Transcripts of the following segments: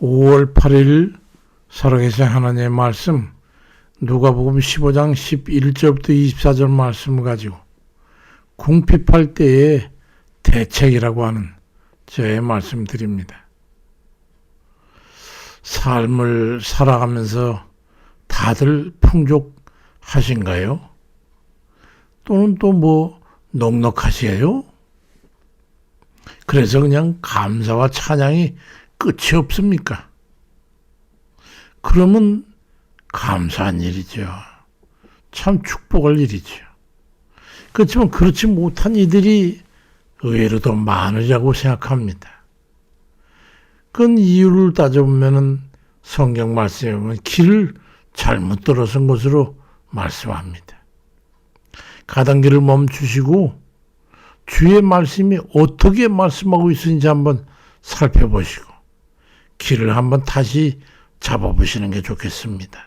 5월 8일 살아계신 하나님의 말씀 누가복음 15장 11절부터 24절 말씀을 가지고 궁핍할 때의 대책이라고 하는 저의 말씀드립니다. 삶을 살아가면서 다들 풍족하신가요? 또는 또 넉넉하시게요? 그래서 그냥 감사와 찬양이 끝이 없습니까? 그러면 감사한 일이죠. 참 축복할 일이죠. 그렇지만 그렇지 못한 이들이 의외로 더 많으리라고 생각합니다. 그건 이유를 따져보면 성경 말씀에 보면 길을 잘못 들어선 것으로 말씀합니다. 가던 길을 멈추시고 주의 말씀이 어떻게 말씀하고 있는지 한번 살펴보시고 길을 한번 다시 잡아보시는 게 좋겠습니다.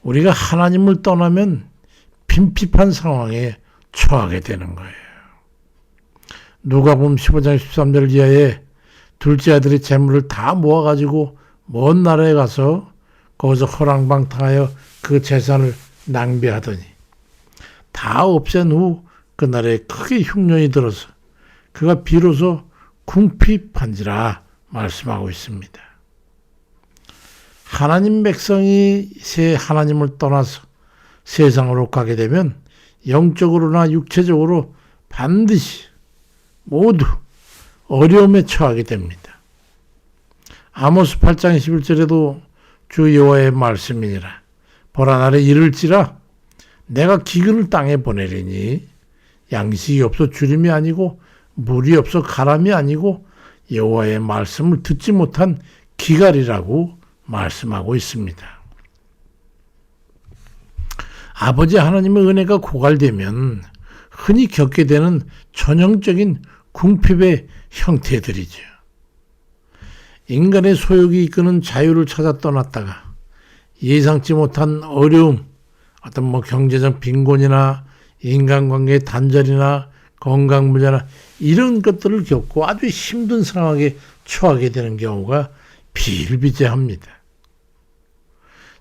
우리가 하나님을 떠나면 빈핍한 상황에 처하게 되는 거예요. 누가복음 15장 13절 이하에 둘째 아들이 재물을 다 모아가지고 먼 나라에 가서 거기서 허랑방탕하여 그 재산을 낭비하더니 다 없앤 후 그 나라에 크게 흉년이 들어서 그가 비로소 궁핍한지라 말씀하고 있습니다. 하나님 백성이 새 하나님을 떠나서 세상으로 가게 되면 영적으로나 육체적으로 반드시 모두 어려움에 처하게 됩니다. 아모스 8장 11절에도 주 여호와의 말씀이니라. 보라 나를 이를지라 내가 기근을 땅에 보내리니 양식이 없어 주림이 아니고 물이 없어 가람이 아니고 여호와의 말씀을 듣지 못한 기갈이라고 말씀하고 있습니다. 아버지 하나님의 은혜가 고갈되면 흔히 겪게 되는 전형적인 궁핍의 형태들이죠. 인간의 소욕이 이끄는 자유를 찾아 떠났다가 예상치 못한 어려움, 어떤 경제적 빈곤이나 인간관계의 단절이나 건강 문제나 이런 것들을 겪고 아주 힘든 상황에 처하게 되는 경우가 비일비재합니다.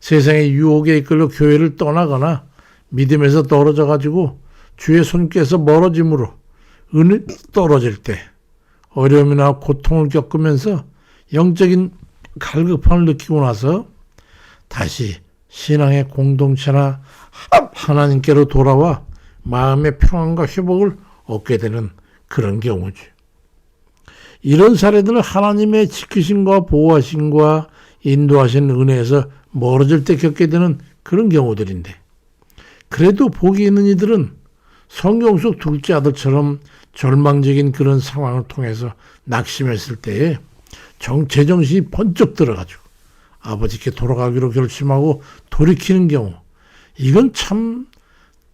세상의 유혹에 이끌려 교회를 떠나거나 믿음에서 떨어져 가지고 주의 손께서 멀어짐으로 은혜 떨어질 때 어려움이나 고통을 겪으면서 영적인 갈급함을 느끼고 나서 다시 신앙의 공동체나 하나님께로 돌아와 마음의 평안과 회복을 얻게 되는 그런 경우죠. 이런 사례들은 하나님의 지키심과 보호하심과 인도하신 은혜에서 멀어질 때 겪게 되는 그런 경우들인데, 그래도 복이 있는 이들은 성경 속 둘째 아들처럼 절망적인 그런 상황을 통해서 낙심했을 때에 제정신이 번쩍 들어가지고 아버지께 돌아가기로 결심하고 돌이키는 경우, 이건 참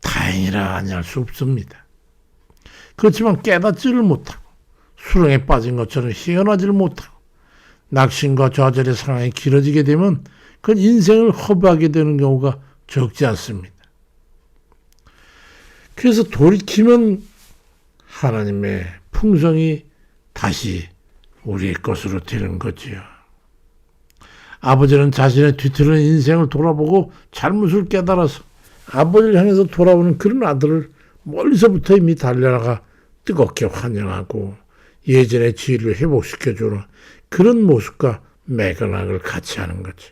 다행이라 아니할 수 없습니다. 그렇지만 깨닫지를 못하고 수렁에 빠진 것처럼 헤어나지를 못하고 낙심과 좌절의 상황이 길어지게 되면 그 인생을 허비하게 되는 경우가 적지 않습니다. 그래서 돌이키면 하나님의 풍성이 다시 우리의 것으로 되는 거지요. 아버지는 자신의 뒤틀린 인생을 돌아보고 잘못을 깨달아서 아버지를 향해서 돌아오는 그런 아들을 멀리서부터 이미 달려나가 뜨겁게 환영하고 예전의 지위를 회복시켜주는 그런 모습과 매근학을 같이 하는 거지.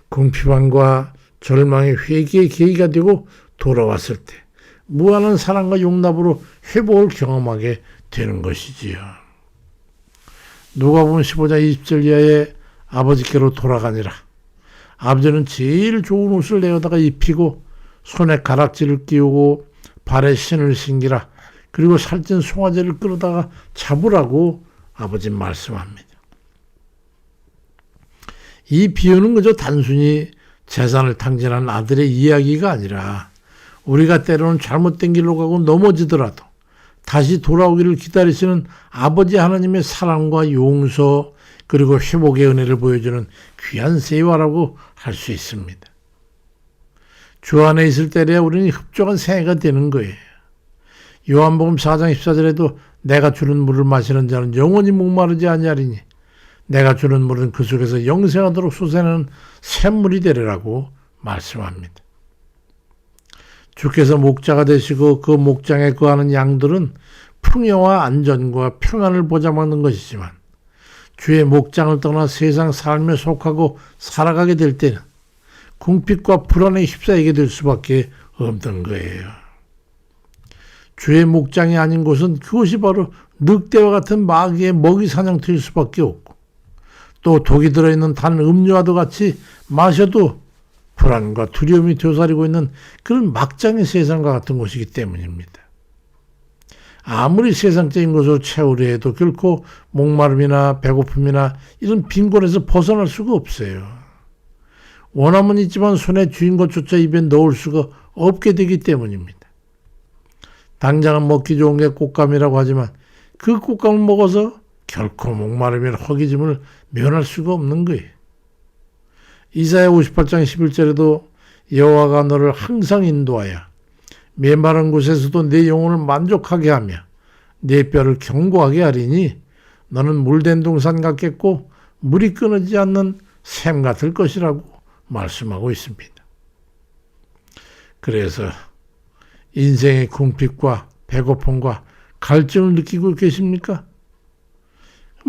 궁핍함과 절망의 회개의 계기가 되고 돌아왔을 때 무한한 사랑과 용납으로 회복을 경험하게 되는 것이지요. 누가복음 15장 20절 이하에 아버지께로 돌아가니라. 아버지는 제일 좋은 옷을 내어다가 입히고 손에 가락지를 끼우고 발에 신을 신기라. 그리고 살찐 송아지를 끌어다가 잡으라고 아버지 말씀합니다. 이 비유는 그저 단순히 재산을 탕진한 아들의 이야기가 아니라 우리가 때로는 잘못된 길로 가고 넘어지더라도 다시 돌아오기를 기다리시는 아버지 하나님의 사랑과 용서 그리고 회복의 은혜를 보여주는 귀한 세화라고 할 수 있습니다. 주 안에 있을 때래야 우리는 흡족한 생애가 되는 거예요. 요한복음 4장 14절에도 내가 주는 물을 마시는 자는 영원히 목마르지 아니하리니 내가 주는 물은 그 속에서 영생하도록 솟아나는 샘물이 되리라고 말씀합니다. 주께서 목자가 되시고 그 목장에 거하는 양들은 풍요와 안전과 평안을 보장받는 것이지만 주의 목장을 떠나 세상 삶에 속하고 살아가게 될 때는 궁핍과 불안에 휩싸이게 될 수밖에 없는 거예요. 주의 목장이 아닌 곳은 그것이 바로 늑대와 같은 마귀의 먹이 사냥터일 수밖에 없고 또 독이 들어있는 단 음료와도 같이 마셔도 불안과 두려움이 되살이고 있는 그런 막장의 세상과 같은 곳이기 때문입니다. 아무리 세상적인 것으로 채우려 해도 결코 목마름이나 배고픔이나 이런 빈곤에서 벗어날 수가 없어요. 원함은 있지만 손에 쥐인 것조차 입에 넣을 수가 없게 되기 때문입니다. 당장은 먹기 좋은 게 꽃감이라고 하지만 그 꽃감을 먹어서 결코 목마름이나 허기짐을 면할 수가 없는 거예요. 이사야 58장 11절에도 여호와가 너를 항상 인도하여 메마른 곳에서도 내 영혼을 만족하게 하며 내 뼈를 견고하게 하리니 너는 물된 동산 같겠고 물이 끊어지지 않는 샘 같을 것이라고 말씀하고 있습니다. 그래서 인생의 궁핍과 배고픔과 갈증을 느끼고 계십니까?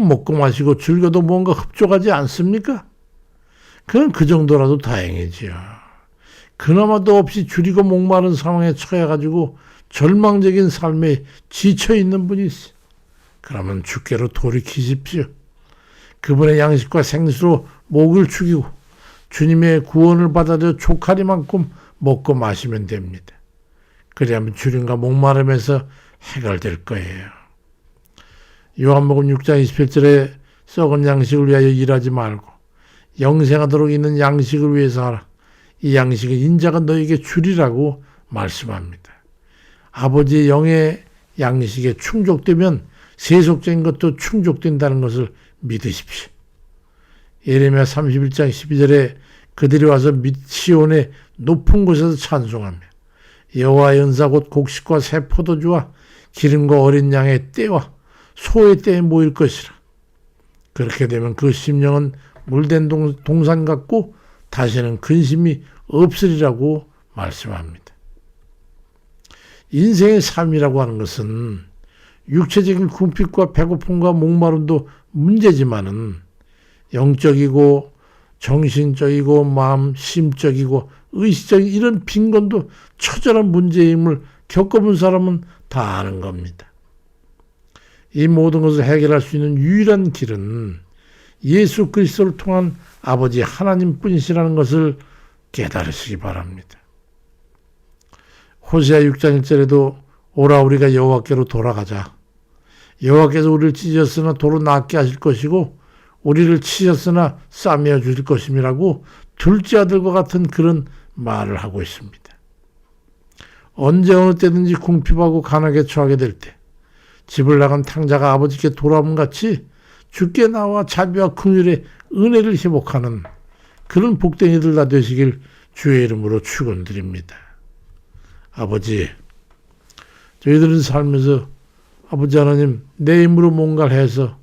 먹고 마시고 즐겨도 뭔가 흡족하지 않습니까? 그건 그 정도라도 다행이지요. 그나마도 없이 줄이고 목마른 상황에 처해가지고 절망적인 삶에 지쳐있는 분이 있어요. 그러면 주께로 돌이키십시오. 그분의 양식과 생수로 목을 축이고 주님의 구원을 받아들여 조카리만큼 먹고 마시면 됩니다. 그래야만 주림과 목마름에서 해결될 거예요. 요한복음 6장 27절에 썩은 양식을 위하여 일하지 말고 영생하도록 있는 양식을 위해서 하라. 이 양식은 인자가 너에게 주리라고 말씀합니다. 아버지의 영의 양식에 충족되면 세속적인 것도 충족된다는 것을 믿으십시오. 예레미야 31장 12절에 그들이 와서 시온의 높은 곳에서 찬송하며 여호와의 은사 곧 곡식과 새 포도주와 기름과 어린 양의 때와 소의 때에 모일 것이라. 그렇게 되면 그 심령은 물된 동산 같고 다시는 근심이 없으리라고 말씀합니다. 인생의 삶이라고 하는 것은 육체적인 궁핍과 배고픔과 목마름도 문제지만은 영적이고 정신적이고 마음 심적이고 의식적인 이런 빈곤도 처절한 문제임을 겪어본 사람은 다 아는 겁니다. 이 모든 것을 해결할 수 있는 유일한 길은 예수 그리스도를 통한 아버지 하나님 뿐이시라는 것을 깨달으시기 바랍니다. 호세아 6장 1절에도 오라 우리가 여호와께로 돌아가자. 여호와께서 우리를 찢으셨으나 도로 낫게 하실 것이고 우리를 치셨으나 싸매어 주실 것임이라고 둘째 아들과 같은 그런 말을 하고 있습니다. 언제 어느 때든지 궁핍하고 가난하게 처하게 될 때 집을 나간 탕자가 아버지께 돌아옴 같이 주께 나와 자비와 긍휼의 은혜를 회복하는 그런 복된 이들 다 되시길 주의 이름으로 축원드립니다. 아버지, 저희들은 살면서 아버지 하나님 내 힘으로 뭔가를 해서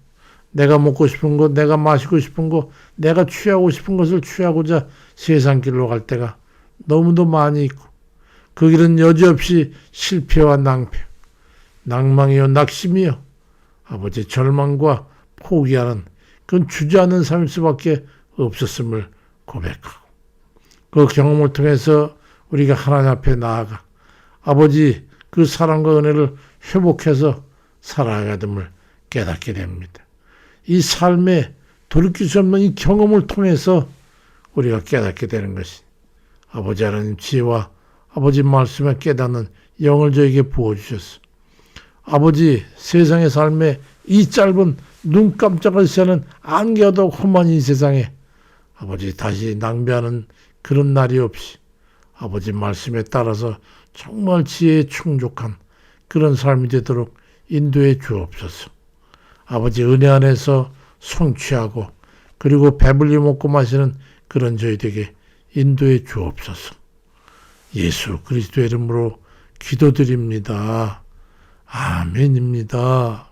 내가 먹고 싶은 것, 내가 마시고 싶은 것, 내가 취하고 싶은 것을 취하고자 세상 길로 갈 때가 너무도 많이 있고 그 길은 여지없이 실패와 낭패, 낭망이요 낙심이요 아버지 절망과 포기하는 그건 주저하는 삶일 수밖에 없었음을 고백하고 그 경험을 통해서 우리가 하나님 앞에 나아가 아버지 그 사랑과 은혜를 회복해서 살아가야 됨을 깨닫게 됩니다. 이 삶에 돌이킬 수 없는 이 경험을 통해서 우리가 깨닫게 되는 것이 아버지 하나님 지혜와 아버지 말씀에 깨닫는 영을 저에게 부어주셨어. 아버지 세상의 삶에 이 짧은 눈 깜짝을 새는 안개도 험한 이 세상에 아버지 다시 낭비하는 그런 날이 없이 아버지 말씀에 따라서 정말 지혜에 충족한 그런 삶이 되도록 인도해 주옵소서. 아버지 은혜 안에서 성취하고 그리고 배불리 먹고 마시는 그런 저희에게 인도해 주옵소서. 예수 그리스도의 이름으로 기도드립니다. 아멘입니다.